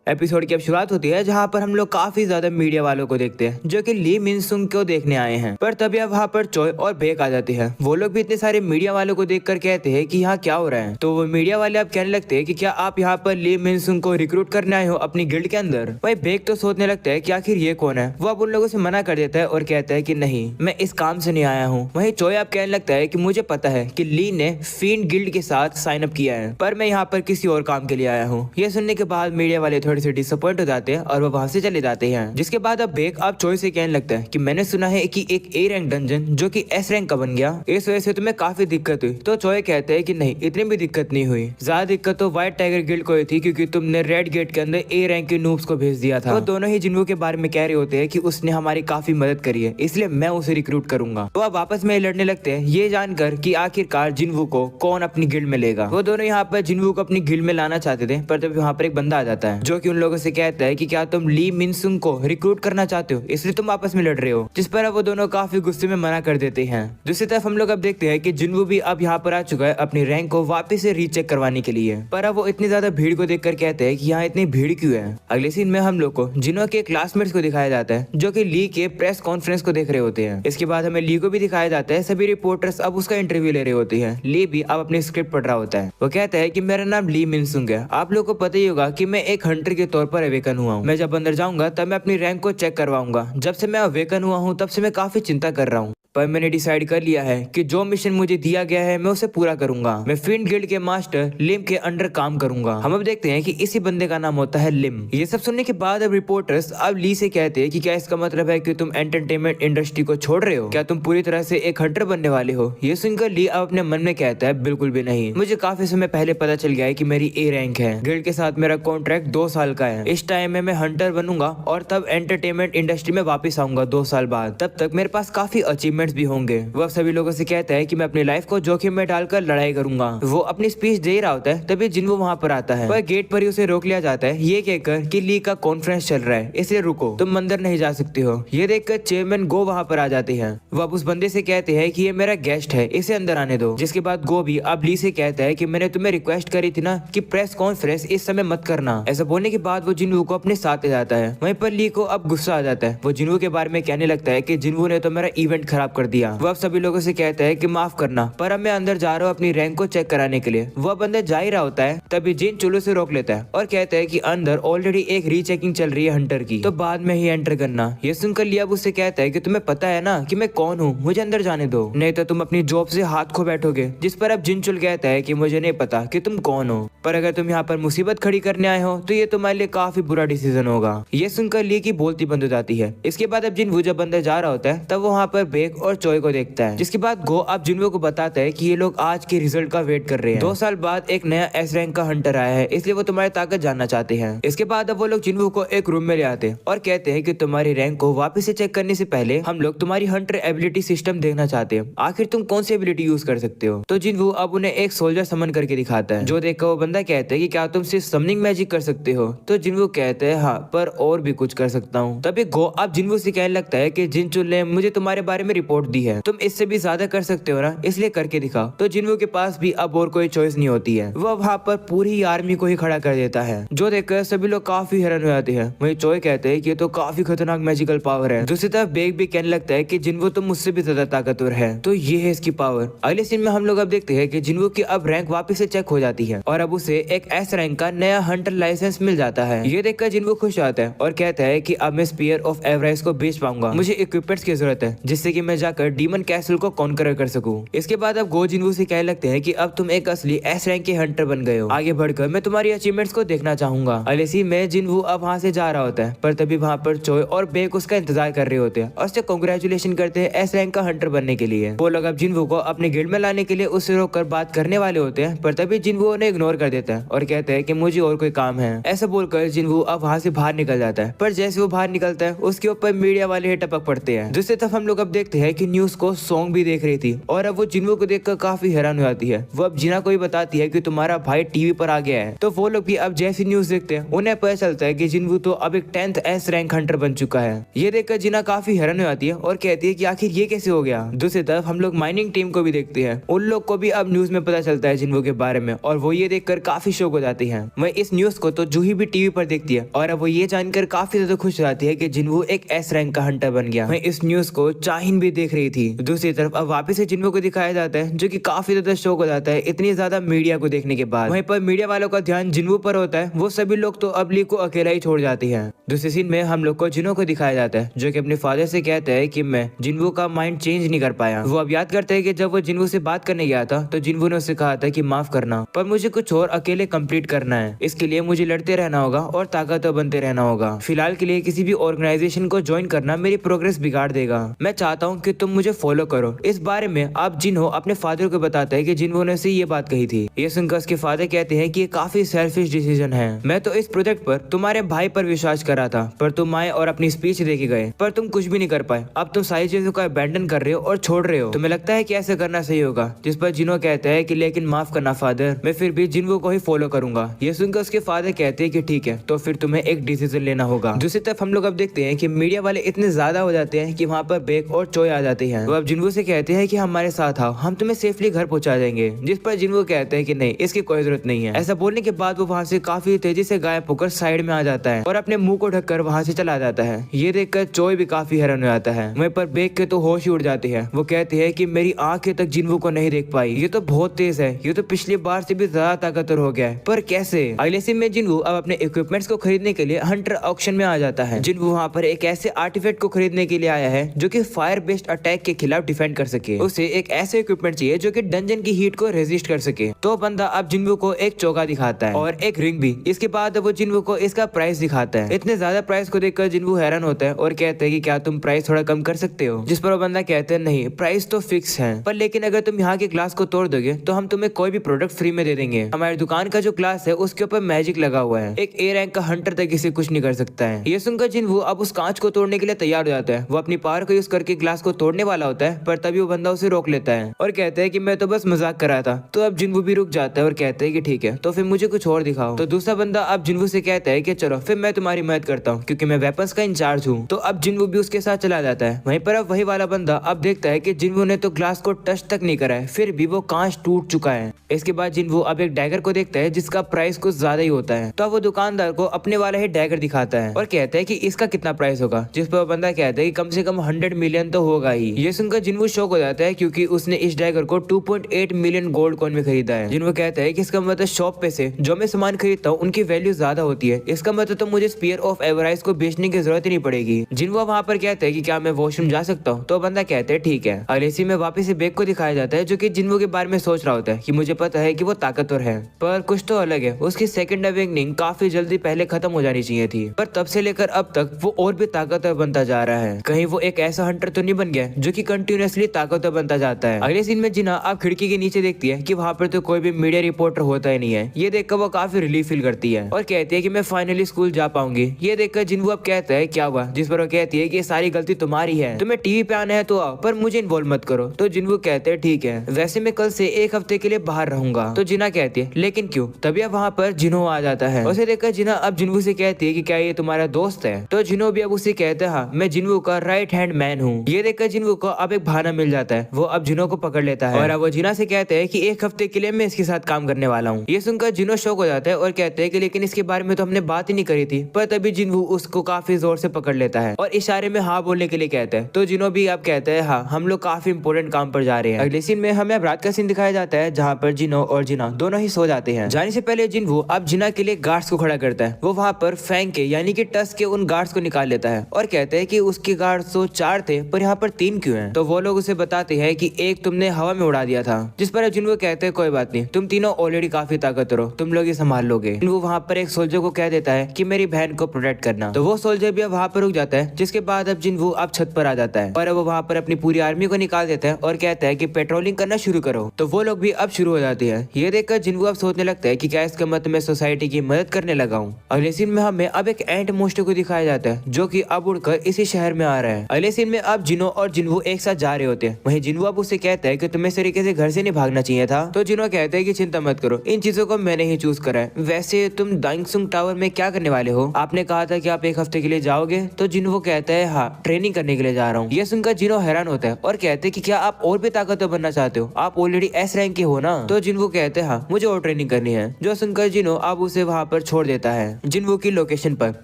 Episode की अब शुरुआत होती है जहाँ पर हम लोग काफी ज्यादा मीडिया वालों को देखते हैं जो कि ली मिन सुंग को देखने आए हैं। पर तभी अब वहाँ पर चोय और बेक आ जाती है। वो लोग भी इतने सारे मीडिया वालों को देखकर कहते हैं कि यहाँ क्या हो रहा है। तो वो मीडिया वाले अब कहने लगते हैं कि क्या आप यहाँ पर ली मिन सुंग को रिक्रूट करने आए हो अपनी गिल्ड के अंदर। वही बेक तो सोचने लगता है कि आखिर ये कौन है। वो अब उन लोगों से मना कर देता है और कहता है कि नहीं, मैं इस काम से नहीं आया हूँ। वही चोय अब कहने लगता है कि मुझे पता है कि ली ने फीन गिल्ड के साथ साइन अप किया है, पर मैं यहाँ पर किसी और काम के लिए आया हूँ। ये सुनने के बाद मीडिया वाले थोड़े से डिसअपॉइंट हो जाते हैं और वो वहाँ से चले जाते हैं। जिसके बाद अब बेक अब चोय से कहने लगता है कि मैंने सुना है कि एक ए रैंक डंजन जो कि एस रैंक का बन गया, इस वजह से तुम्हें काफी दिक्कत हुई। तो चोय कहते हैं कि नहीं, इतनी भी दिक्कत नहीं हुई। ज्यादा दिक्कत तो व्हाइट टाइगर गिल्ड को हुई थी क्योंकि तुमने रेड गेट के अंदर ए रैंक के नूब्स को भेज दिया था। तो दोनों ही जिन्वू के बारे में कह रहे होते हैं कि उसने हमारी काफी मदद करी है, इसलिए मैं उसे रिक्रूट करूंगा। तो अब आपस में लड़ने लगते हैं ये जानकर कि आखिरकार जिन्वू को कौन अपनी गिल्ड में लेगा। वो दोनों यहाँ पर जिन्वू को अपनी गिल्ड में लाना चाहते थे, पर तभी वहाँ पर एक बंदा आ जाता है जो कि उन लोगों से कहता है कि क्या तुम ली मिन सुंग को रिक्रूट करना चाहते हो, इसलिए तुम आपस में लड़ रहे हो। जिस पर अब वो दोनों काफी गुस्से में मना कर देते हैं। दूसरी तरफ हम लोग अब देखते हैं कि जिन्वू भी अब यहाँ पर आ चुका है अपनी रैंक को वापस से रीचेक करवाने के लिए। पर अब वो इतनी ज्यादा भीड़ को देखकर कहते हैं कि यहाँ इतनी भीड़ क्यों है। अगले सीन में हम लोग को जिन्वू के क्लासमेट्स को दिखाया जाता है जो कि ली के प्रेस कॉन्फ्रेंस को देख रहे होते हैं। इसके बाद हमें ली को भी दिखाया जाता है। सभी रिपोर्टर्स अब उसका इंटरव्यू ले रहे होते हैं। ली भी अब अपनी स्क्रिप्ट पढ़ रहा होता है। वो कहता है कि मेरा नाम ली मिन सुंग है। आप लोगों को पता ही होगा कि मैं एक हंटर के तौर पर अवेकन हुआ हूँ। मैं जब अंदर जाऊंगा तब मैं अपनी रैंक को चेक करवाऊंगा। जब से मैं अवेकन हुआ हूँ तब से मैं काफी चिंता कर रहा हूँ, पर मैंने डिसाइड कर लिया है कि जो मिशन मुझे दिया गया है मैं उसे पूरा करूंगा। मैं फिन गिल्ड के मास्टर लिम के अंडर काम करूंगा। हम अब देखते हैं कि इसी बंदे का नाम होता है लिम। ये सब सुनने के बाद अब रिपोर्टर्स अब ली से कहते हैं कि क्या इसका मतलब है कि तुम एंटरटेनमेंट इंडस्ट्री को छोड़ रहे हो? क्या तुम पूरी तरह से एक हंटर बनने वाले हो? ये सुनकर ली अब अपने मन में कहता है बिल्कुल भी नहीं, मुझे काफी समय पहले पता चल गया है कि मेरी ए रैंक है। गिल्ड के साथ मेरा कॉन्ट्रैक्ट 2 साल का है। इस टाइम में मैं हंटर बनूंगा और तब एंटरटेनमेंट इंडस्ट्री में वापिस आऊंगा 2 साल बाद। तब तक मेरे पास काफी अचीवमेंट्स भी होंगे। वो सभी लोगों से कहता है कि मैं अपनी लाइफ को जोखिम में डालकर लड़ाई करूंगा। वो अपनी स्पीच दे रहा होता है तभी जिन्वू वहाँ पर आता है। वह गेट पर ही उसे रोक लिया जाता है ये कहकर कि ली का कॉन्फ्रेंस चल रहा है, इसलिए रुको, तुम अंदर नहीं जा सकती हो। ये देखकर चेयरमैन गो वहाँ पर आ जाते हैं। वो अब उस बंदे से कहते हैं कि ये मेरा गेस्ट है, इसे अंदर आने दो। जिसके बाद गो भी अब ली से कहता है कि मैंने तुम्हें रिक्वेस्ट करी थी ना कि प्रेस कॉन्फ्रेंस इस समय मत करना। ऐसा बोलने के बाद वो जिन्वू को अपने साथ ले जाता है। वहीं पर ली को अब गुस्सा आ जाता है। वो जिन्वू के बारे में कहने लगता है कि जिन्वू ने तो मेरा इवेंट खराब कर दिया। वो अब सभी लोगों से कहता है कि माफ करना, पर अब मैं अंदर जा रहा हूँ अपनी रैंक को चेक कराने के लिए। वह बंदा जा ही रहा होता है तभी जिन चुलू से रोक लेता है और कहता है कि अंदर ऑलरेडी एक रीचेकिंग चल रही है हंटर की, तो बाद में ही एंटर करना। ये सुनकर लिया उससे कहता है कि तुम्हें पता है ना कि मैं कौन हूँ, मुझे अंदर जाने दो, नहीं तो तुम अपनी जॉब से हाथ खो बैठोगे। जिस पर अब जिनचुल कहता है कि मुझे नहीं पता कि तुम कौन हो, पर अगर तुम यहाँ पर मुसीबत खड़ी करने आए हो तो ये तुम्हारे लिए काफी बुरा डिसीजन होगा। ये सुनकर ली की बोलती बंद हो जाती है। इसके बाद अब जिन जब अंदर जा रहा होता है तब वो वहाँ पर बेक और चोय को देखता है। जिसके बाद गो अब जिन्वू को बताता है कि ये लोग आज के रिजल्ट का वेट कर रहे हैं। 2 साल बाद एक नया एस रैंक का हंटर आया है, इसलिए वो तुम्हारी ताकत जानना चाहते हैं। इसके बाद अब वो लोग जिन्वू को एक रूम में ले आते हैं और कहते हैं कि तुम्हारी रैंक को वापस से चेक करने से पहले हम लोग तुम्हारी हंटर एबिलिटी सिस्टम देखना चाहते हैं। आखिर तुम कौन सी एबिलिटी यूज कर सकते हो? तो जिन्वू अब उन्हें एक सोल्जर समन करके दिखाता है, जो देखकर वो बंदा कहता है कि क्या तुम सिर्फ समनिंग मैजिक कर सकते हो? तो जिन्वू कहते हैं हाँ, पर और भी कुछ कर सकता हूँ। तभी गो अब जिन्वू से कहने लगता है कि जिनचुल ने मुझे तुम्हारे बारे में रिपोर्ट दी है, तुम इससे भी ज्यादा कर सकते हो ना, इसलिए करके दिखाओ। तो जिन्वू के पास भी अब और कोई चॉइस नहीं होती है। वो वहाँ पर पूरी आर्मी को ही खड़ा कर देता है, जो देखकर सभी लोग काफी हैरान हो जाते हैं। वही चोय कहते हैं कि ये तो काफी खतरनाक मैजिकल पावर है। दूसरी तरफ बेक भी कहने लगता है कि जिन्वू तो मुझसे भी ज्यादा ताकतवर है, तो ये है इसकी पावर। अगले सीन में हम लोग अब देखते हैं कि जिन्वू की अब रैंक वापस से चेक हो जाती है और अब उसे एक एस रैंक का नया हंटर लाइसेंस मिल जाता है। ये देखकर जिन्वू खुश आता है और कहता है कि अब मैं स्पीयर ऑफ एवरेस्ट को बेच पाऊंगा। मुझे इक्विपमेंट्स की जरूरत है जिससे कि मैं जाकर डीमन कैसल को कॉन्कर कर सकूं। इसके बाद अब गो जिन्वू से कहने लगते हैं कि अब तुम एक असली एस रैंक के हंटर बन गए हो। आगे बढ़कर मैं तुम्हारी अचीवमेंट्स को देखना चाहूंगा। अगले सीन में जिन्वू अब वहाँ से जा रहा होता है, पर तभी वहाँ पर चोय और बेक उसका इंतजार कर रहे होते हैं और उससे कांग्रेचुलेशन करते हैं एस रैंक का हंटर बनने के लिए। वो लोग अब जिन्वू को अपने गिल्ड में लाने के लिए उससे रोककर बात करने वाले होते हैं, पर तभी जिन्वू उन्हें इग्नोर कर देता है और कहते हैं कि मुझे और कोई काम है। ऐसा बोलकर जिन्वू अब वहाँ से बाहर निकल जाता है, पर जैसे वो बाहर निकलता है उसके ऊपर मीडिया वाले टपक पड़ते हैं। दूसरी तरफ हम लोग अब देखते हैं है कि न्यूज को सॉन्ग भी देख रही थी और अब वो जिन्वो को देखकर काफी हैरान हो जाती है। वो अब जिना को भी बताती है कि तुम्हारा भाई टीवी पर आ गया है। तो वो लोग भी अब जैसी न्यूज देखते हैं उन्हें पता चलता है कि जिन्वो तो अब एक 10th एस रैंक हंटर बन चुका है। ये देखकर जिना काफी हैरान हो जाती है और कहती है कि आखिर ये कैसे हो गया। दूसरी तरफ हम लोग माइनिंग टीम को भी देखते हैं। उन लोग को भी अब न्यूज में पता चलता है जिन्वो के बारे में और वो ये देखकर काफी शौक हो जाती है। वह इस न्यूज को तो जूही भी टीवी पर देखती है और अब वो ये जानकर काफी ज्यादा खुश हो जाती है कि जिन्वो एक एस रैंक का हंटर बन गया। वह इस न्यूज को चाहिन भी देख रही थी। दूसरी तरफ अब वापस से जिन्वो को दिखाया जाता है जो कि काफी ज्यादा शौक हो जाता है इतनी ज्यादा मीडिया को देखने के बाद। वहीं पर मीडिया वालों का ध्यान जिन्वो पर होता है। वो सभी लोग तो अब ली को अकेला ही छोड़ जाती है। दूसरे सीन में हम लोग को जिनो को दिखाया जाता है जो कि अपने फादर से कहता है कि मैं जिन्वो का माइंड चेंज नहीं कर पाया। वो अब याद करते हैं कि जब वो जिन्वो से बात करने गया था तो जिन्वो ने उससे कहा था कि माफ करना पर मुझे कुछ और अकेले कंप्लीट करना है। इसके लिए मुझे लड़ते रहना होगा और ताकतवर बनते रहना होगा। फिलहाल के लिए किसी भी ऑर्गेनाइजेशन को ज्वाइन करना मेरी प्रोग्रेस बिगाड़ देगा। मैं चाहता हूँ कि तुम मुझे फॉलो करो। इस बारे में अब जिन्हो अपने फादर को बताता है कि जिन्वो ने से ये बात कही थी। ये सुनकर उसके फादर कहते हैं कि ये काफी सेल्फिश डिसीजन है। मैं तो इस प्रोजेक्ट पर तुम्हारे भाई पर विश्वास कर रहा था पर तुम आए और अपनी स्पीच देके गए पर तुम कुछ भी नहीं कर पाए। अब तुम सारी चीजों को अबैंडन कर रहे हो और छोड़ रहे हो। तुम्हें लगता है कि ऐसे करना सही होगा। जिस पर जिन्हो कहता है कि लेकिन माफ करना फादर, मैं फिर भी जिन्वो को ही फॉलो करूंगा। ये सुनकर उसके फादर कहते हैं कि ठीक है तो फिर तुम्हें एक डिसीजन लेना होगा। दूसरी तरफ हम लोग अब देखते हैं कि मीडिया वाले इतने ज्यादा हो जाते हैं कि वहाँ पर बेक और चोय आ जाती है। वो अब जिन्वो से कहते हैं कि हमारे साथ आओ, हम तुम्हें सेफली घर पहुंचा देंगे। जिस पर जिन्वो कहते हैं कि नहीं, इसकी कोई जरूरत नहीं है। ऐसा बोलने के बाद वो वहाँ से काफी तेजी से गायब होकर साइड में आ जाता है और अपने मुंह को ढककर वहाँ से चला जाता है। ये देखकर चोय भी काफी हैरान हो जाता है। वहीं पर बेक के तो होश ही उड़ जाती है। वो कहती है कि मेरी आंखें तक जिन्वो को नहीं देख पाई। ये तो बहुत तेज है। ये तो पिछली बार से भी ज्यादा ताकतवर हो गया है। पर कैसे? अगले सीन में जिन्वो अब अपने इक्विपमेंट्स को खरीदने के लिए हंटर ऑक्शन में आ जाता है। जिन्वो वहाँ पर एक ऐसे आर्टिफैक्ट को खरीदने के लिए आया है जो कि फायर बेस्ड अटैक के खिलाफ डिफेंड कर सके। उसे एक ऐसे इक्विपमेंट चाहिए जो कि डंजन की हीट को रेजिस्ट कर सके। तो बंदा अब जिन्वो को एक चौका दिखाता है और एक रिंग भी। इसके बाद वो जिन्वो को इसका प्राइस दिखाता है। इतने ज्यादा प्राइस को देखकर जिन्वो हैरान होता है और कहता है कि क्या तुम प्राइस थोड़ा कम कर सकते हो। जिस पर वो बंदा कहता है नहीं, प्राइस तो फिक्स है पर लेकिन अगर तुम यहाँ के ग्लास को तोड़ दोगे तो हम तुम्हें कोई भी प्रोडक्ट फ्री में दे देंगे। हमारी दुकान का जो ग्लास है उसके ऊपर मैजिक लगा हुआ है। एक ए रैंक का हंटर तक इसे कुछ नहीं कर सकता है। ये सुनकर जिन्वो अब उस कांच को तोड़ने के लिए तैयार हो जाता है। वो अपनी पावर को यूज करके ग्लास को तोड़ने वाला होता है पर तभी वो बंदा उसे रोक लेता है और कहता है कि मैं तो बस मजाक कर रहा था। तो अब जिन्वो भी रुक जाता है और कहता है कि ठीक है तो फिर मुझे कुछ और दिखाओ। तो दूसरा बंदा अब जिन्वो से कहता है कि चलो फिर मैं तुम्हारी मदद करता हूँ क्योंकि मैं वेपन्स का इंचार्ज हूँ। तो अब जिन्वो भी उसके साथ चला जाता है। वहीं पर अब वही वाला बंदा अब देखता है कि जिन्वो ने तो ग्लास को टच तक नहीं करा है फिर भी वो कांच टूट चुका है। इसके बाद जिन्वो अब एक डैगर को देखता है जिसका प्राइस कुछ ज्यादा ही होता है। तो अब वो दुकानदार को अपने वाला ही डैगर दिखाता है और कहता है कि इसका कितना प्राइस होगा। जिस पर वो बंदा कहता है कि कम से कम 100 मिलियन तो होगा ही। ये सुनकर जिन्वो शॉक हो जाता है क्योंकि उसने इस डैगर को 2.8 मिलियन गोल्ड कॉइन में खरीदा है। जिन्वो कहता है कि इसका मतलब शॉप पे से जो मैं सामान खरीदता हूँ उनकी वैल्यू ज्यादा होती है। इसका मतलब तो मुझे स्पीयर ऑफ एवराइज को बेचने की जरूरत ही नहीं पड़ेगी। जिन्वो वहाँ पर कहता है कि क्या मैं वॉशरूम जा सकता हूँ। तो बंदा कहता है ठीक है। अगले सीन में वापस से बेक को दिखाया जाता है जो कि जिन्वो के बारे में सोच रहा होता है कि मुझे पता है कि वो ताकतवर है पर कुछ तो अलग है। उसकी सेकंड अवेकनिंग काफी जल्दी पहले खत्म हो जानी चाहिए थी पर तब से लेकर अब तक वो और भी ताकतवर बनता जा रहा है। कहीं वो एक ऐसा हंटर तो नहीं बन गया जो कि कंटिन्यूअसली ताकतवर बनता जाता है। अगले सीन में जिना आप खिड़की के नीचे देखती है कि वहाँ पर तो कोई भी मीडिया रिपोर्टर होता ही नहीं है। ये देखकर वो काफी रिलीफ फील करती है और कहती है कि मैं फाइनली स्कूल जा पाऊंगी। ये देखकर जिन्वो अब कहता है क्या हुआ। जिस पर वो कहती है कि ये सारी गलती तुम्हारी है। तुम्हें टीवी पे आना है तो आओ पर मुझे इन्वॉल्व मत करो। तो जिन्वो कहते हैं ठीक है, वैसे मैं कल से एक हफ्ते के लिए बाहर रहूंगा। तो जिना कहती है लेकिन क्यों। तभी अब वहाँ पर जिनो आ जाता है। उसे देखकर जिना अब जिन्वो से कहती है कि क्या ये तुम्हारा दोस्त है। तो जिनो भी अब उसे कहता है हाँ, मैं जिन्वो का राइट हैंड मैन हूँ। ये देखकर जिन्वो को अब एक बहाना मिल जाता है। वो अब जिनो को पकड़ लेता है और अब वो जिना से कहते हैं कि एक हफ्ते के लिए मैं इसके साथ काम करने वाला हूँ। ये सुनकर जिनो शॉक हो जाता है और कहते हैं कि लेकिन इसके बारे में तो हमने बात ही नहीं करी थी। पर तभी जिन्वो उसको काफी जोर से पकड़ लेता है और इशारे में हाँ बोलने के लिए कहता है। तो जिनो भी अब कहता है हाँ, हम लोग काफी इंपोर्टेंट काम पर जा रहे हैं। अगले सीन में हमें अब रात का सीन दिखाया जाता है जहाँ पर जिनो और जिना दोनों ही सो जाते हैं। जाने से पहले जिन्वो अब जिना के लिए गार्ड्स को खड़ा करता है। वो वहाँ पर फैंग के यानी कि टस के उन गार्ड्स को निकाल लेता है और कहते हैं कि उसके गार्ड्स तो 4 थे पर यहाँ पर 3 क्यों हैं। तो वो लोग उसे बताते हैं कि एक तुमने हवा में उड़ा दिया था। जिस पर जिन्वो कहते हैं कोई बात नहीं, तुम तीनों ऑलरेडी काफी ताकतवर हो, तुम लोग ये संभाल लोगे। वो वहाँ पर एक सोल्जर को कह देता है कि मेरी बहन को प्रोटेक्ट करना। तो वो सोल्जर भी अब वहाँ पर रुक जाता है। जिसके बाद अब जिन्वो अब छत पर आ जाता है और वो वहाँ पर अपनी पूरी आर्मी को निकाल देता है और कहता है कि पेट्रोलिंग करना शुरू करो। तो वो लोग भी अब शुरू हो जाते हैं। ये देखकर जिन्वो अब सोचने लगता है कि क्या इसका मतलब मैं सोसाइटी की मदद करने लगा हूँ। अगले सीन में हमें अब एक एंट मोस्टर को दिखाया जाता है जो कि अब उड़कर इसी शहर में आ रहा है। अगले सीन में अब जिनो और जिन्वो एक साथ जा रहे होते हैं। वहीं जिन्वो अब उससे कहता है कि तुम्हें इस तरीके से घर से नहीं भागना चाहिए था। तो जिन्वो कहता है कि चिंता मत करो, इन चीजों को मैंने ही चूज करा है। वैसे तुम दाइंगसुंग टावर में क्या करने वाले हो? आपने कहा था कि आप एक हफ्ते के लिए जाओगे। तो जिन्वो कहता है हाँ, ट्रेनिंग करने के लिए जा रहा हूँ। ये सुनकर जिन्वो हैरान होता है और कहते हैं कि क्या आप और भी ताकतवर बनना चाहते हो? आप ऑलरेडी एस रैंक के हो ना? तो जिन्वो कहते हैं हाँ, मुझे और ट्रेनिंग करनी है। जो सुनकर जिन्वो अब उसे वहाँ पर छोड़ देता है जिन्वो की लोकेशन पर।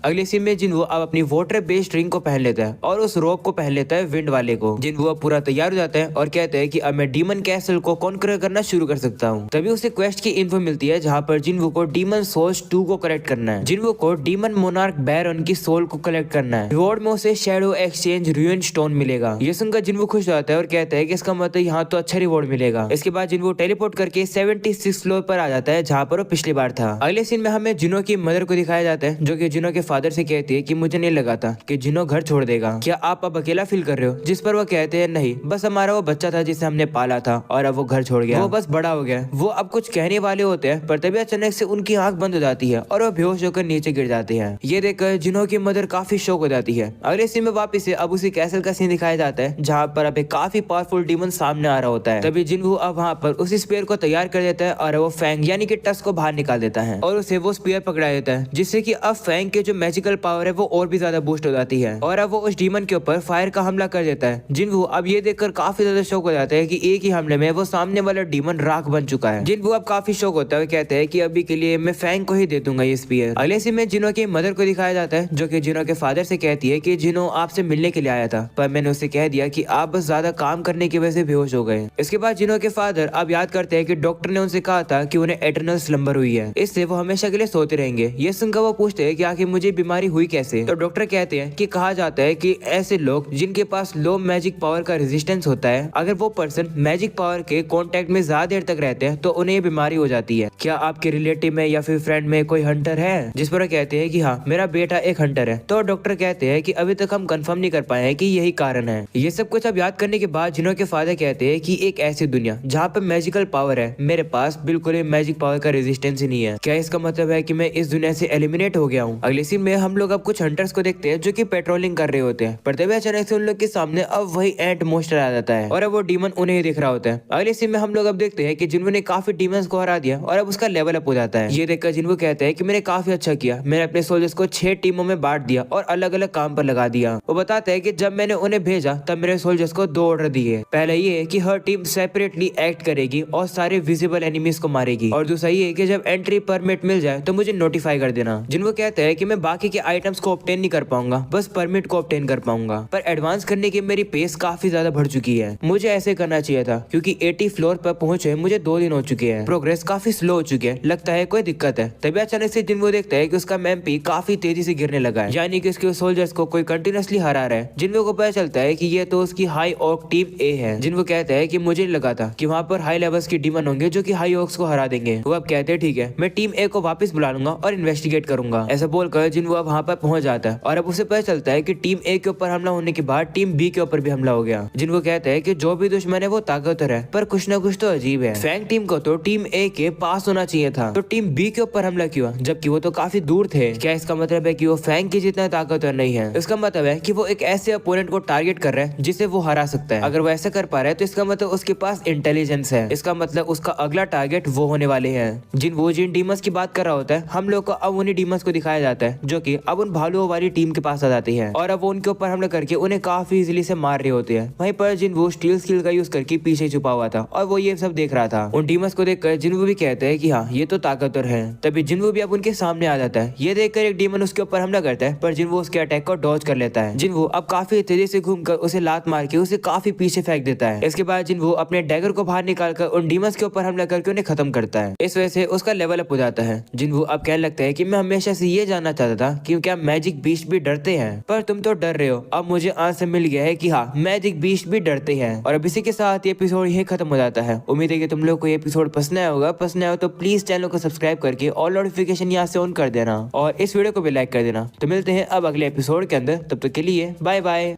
अगले सीन में जिन्वो अब अपनी वाटर बेस्ड रिंग को पहन लेता है और उस रोप को पहन लेता है विंड वाले को। जिन्वो अब पूरा तैयार हो जाता है और कहता है कि अब मैं डीमन कैसल को कॉन्कर करना शुरू कर सकता हूँ। तभी उसे क्वेस्ट की इन्फो मिलती है जहाँ पर जिन्वो को डीमन सोल्स 2 को कलेक्ट करना है। जिन्वो को डीमन मोनार्क बैरन की सोल को कलेक्ट करना है। रिवॉर्ड में उसे शैडो एक्सचेंज रूइन स्टोन मिलेगा। ये सुनकर जिन्वो खुश हो जाता है और कहता है कि इसका मतलब यहाँ तो अच्छा रिवॉर्ड मिलेगा। इसके बाद जिन्वो टेलीपोर्ट करके 76 फ्लोर पर आ जाता है जहाँ पर वो पिछली बार था। अगले सीन में हमें जिनो की मदर को दिखाया जाता है जो कि जिनो के फादर से कहती है कि मुझे नहीं लगा था कि जिनो घर छोड़ देगा। क्या आप अब अकेला फील कर रहे हो? जिस पर वो कहते हैं नहीं, बस हमारा वो बच्चा था जिसे हमने पाला था और अब वो घर छोड़ गया, वो बस बड़ा हो गया। वो अब कुछ कहने वाले होते हैं पर तभी अचानक से उनकी आंख बंद हो जाती है और वो बेहोश होकर नीचे गिर जाते हैं। ये देखकर जिनो की मदर काफी शॉक हो जाती है। अगले सीन में वापिस से अब उसी कैसल का सीन दिखाया जाता है जहाँ पर अब एक काफी पावरफुल डीमन सामने आ रहा होता है। तभी जिन्वो अब वहाँ पर उसी स्पेयर को तैयार कर देता है और वो फैंग यानी कि टस को बाहर निकाल देता है और उसे वो स्पेयर पकड़ा देता है, जिससे कि अब फैंग के जो मैजिकल पावर है वो और भी ज्यादा बूस्ट हो जाती है और अब वो उस डीमन के ऊपर फायर का हमला कर देता है। जिन्वो अब ये देखकर काफी ज्यादा शौक हो जाता है कि एक ही हमले में वो सामने वाला डीमन राख बन चुका है। जिन्वो अब काफी शौक होता है, कहते हैं कि अभी के लिए मैं फैंग को ही दे दूंगा ये स्पीयर। अगले सीन में जिनो की मदर को दिखाया जाता है जो कि जिनो के फादर से कहती है कि जिनो आपसे मिलने के लिए आया था पर मैंने उसे कह दिया कि आप बस ज्यादा काम करने की वजह से बेहोश हो गए। इसके बाद जिनो के फादर अब याद करते हैं कि डॉक्टर ने उनसे कहा था कि उन्हें एटर्नल स्लंबर हुई है, इससे वो हमेशा के लिए सोते रहेंगे। ये सुनकर वो पूछते हैं कि आखिर मुझे बीमारी हुई कैसे? तो डॉक्टर कहते हैं कि कहा जाता है कि ऐसे लोग जिनके पास लो मैजिक पावर का रेजिस्टेंस होता है, अगर वो पर्सन मैजिक पावर के कांटेक्ट में ज्यादा देर तक रहते हैं तो उन्हें ये बीमारी हो जाती है। क्या आपके रिलेटिव में या फिर फ्रेंड में कोई हंटर है? जिस पर कहते हैं कि हाँ, मेरा बेटा एक हंटर है। तो डॉक्टर कहते हैं कि अभी तक हम कंफर्म नहीं कर पाए हैं कि यही कारण है। ये सब कुछ अब याद करने के बाद जिनो के फादर कहते हैं कि एक ऐसी दुनिया जहाँ पे मैजिकल पावर है, मेरे पास बिल्कुल मैजिक पावर का रेजिस्टेंस ही नहीं है। क्या इसका मतलब है कि मैं इस दुनिया से एलिमिनेट हो गया हूँ? अगले सीन में हम लोग अब कुछ हंटर्स को देखते हैं जो कि पेट्रोलिंग कर रहे होते हैं, पर तभी अचानक से उन लोग के सामने अब वही एंट मोस्टर आ जाता है और अब वो डीमन उन्हें ही दिख रहा होता है। अगले सीन में हम लोग अब देखते हैं कि जिन्वो ने काफी डीमंस को हरा दिया और अब उसका लेवल अप हो जाता है। ये देखकर जिन्वो कहता है कि मैंने काफी अच्छा किया, मैंने अपने सोल्जर्स को 6 टीमों में बांट दिया और अलग अलग काम पर लगा दिया। वो बताता है कि जब मैंने उन्हें भेजा तब मेरे सोल्जर्स को 2 ऑर्डर दिए। पहला ये कि हर टीम सेपरेटली एक्ट करेगी और सारे विजिबल एनिमीज को मारेगी, और दूसरा ये कि जब एंट्री परमिट मिल जाए तो मुझे नोटिफाई कर देना। जिन्वो कहता है कि मैं बाकी के आइटम्स को ऑब्टेन नहीं कर पाऊंगा, बस परमिट को ऑब्टेन कर पाऊंगा, पर एडवांस करने की मेरी पेस काफी ज्यादा बढ़ चुकी है। मुझे ऐसे करना चाहिए था क्योंकि 80 फ्लोर पर पहुंचे मुझे 2 दिन हो चुके हैं, प्रोग्रेस काफी स्लो हो चुकी है, लगता है कोई दिक्कत है। तभी अचानक से जिन्वो देखता है कि उसका एमपी काफी तेजी से गिरने लगा है, यानी कि उसके सोल्जर्स को कोई कंटिन्यूअसली हरा रहा है। जिन्वो को पता चलता है कि ये तो उसकी हाई ऑक टीम ए है। जिन्वो कहता है कि मुझे लगा था कि वहाँ पर हाई लेवल्स की डीमन होंगे जो कि हाई ऑक्स को हरा देंगे। वो अब कहते हैं ठीक है, मैं टीम ए को वापस बुला लूंगा और इन्वेस्टिगेट करूंगा। ऐसा बोलकर जिन्वो अब वहाँ पर पहुंच जाता है और अब उसे पता चलता है कि टीम ए के ऊपर हमला होने के बाद टीम बी के ऊपर भी हमला हो गया। जिन्वो कहता है कि जो भी दुश्मन है वो ताकतवर है, पर कुछ ना कुछ तो अजीब है। फैंग टीम को तो टीम ए के पास होना चाहिए था, तो टीम बी के ऊपर हमला क्यों जबकि वो तो काफी दूर थे? क्या इसका मतलब है कि वो फैंग के जितना ताकतवर नहीं है? इसका मतलब है कि वो एक ऐसे अपोनेंट को टारगेट कर रहा है जिसे वो हरा सकता है। अगर वो ऐसा कर पा रहा है तो इसका मतलब उसके पास इंटेलिजेंस है, इसका मतलब उसका अगला टारगेट वो होने वाले हैं। जिन डीमंस की बात कर रहा होता है, हम लोग को अब उन्हीं डीमंस को दिखाया जाता है जो कि अब उन भालुओं वाली टीम के पास आ जाती है और अब वो उनके ऊपर हमला करके उन्हें काफी इजीली से मार रहे होते हैं। वहीं पर जिन्वो स्टील स्किल का यूज करके पीछे छुपा हुआ था और वो ये सब देख रहा था। उन डीमंस को देखकर जिन्वो भी कहते हैं कि हाँ, ये तो ताकतवर है। तभी जिन्वो भी अब उनके सामने आ जाता है। ये देखकर एक डीमन उसके ऊपर हमला करता है पर जिन्वो उसके अटैक को डॉज कर लेता है। जिन्वो अब काफी तेजी से घूमकर उसे लात मार के उसे काफी पीछे फेंक देता है। इसके बाद जिन्वो अपने डैगर को बाहर निकालकर उन डीमंस के ऊपर हमला करके उन्हें खत्म करता है। इस वजह से उसका लेवल अप हो जाता है। जिन्वो अब कहने लगता है कि मैं हमेशा से ये जानना चाहता था कि क्या मैजिक बीस्ट भी डरते हैं, पर तुम तो डर रहे हो। अब मुझे आंसर मिल गया है कि हाँ, मैजिक बीस्ट भी डरते हैं। और अब इसी के साथ ये एपिसोड यही खत्म हो जाता है। उम्मीद है कि तुम लोग को ये एपिसोड पसंद आया होगा। पसंद आया तो प्लीज चैनल को सब्सक्राइब करके ऑल नोटिफिकेशन यहाँ से ऑन कर देना और इस वीडियो को भी लाइक कर देना। तो मिलते हैं अब अगले एपिसोड के अंदर, तब तक के लिए बाय बाय।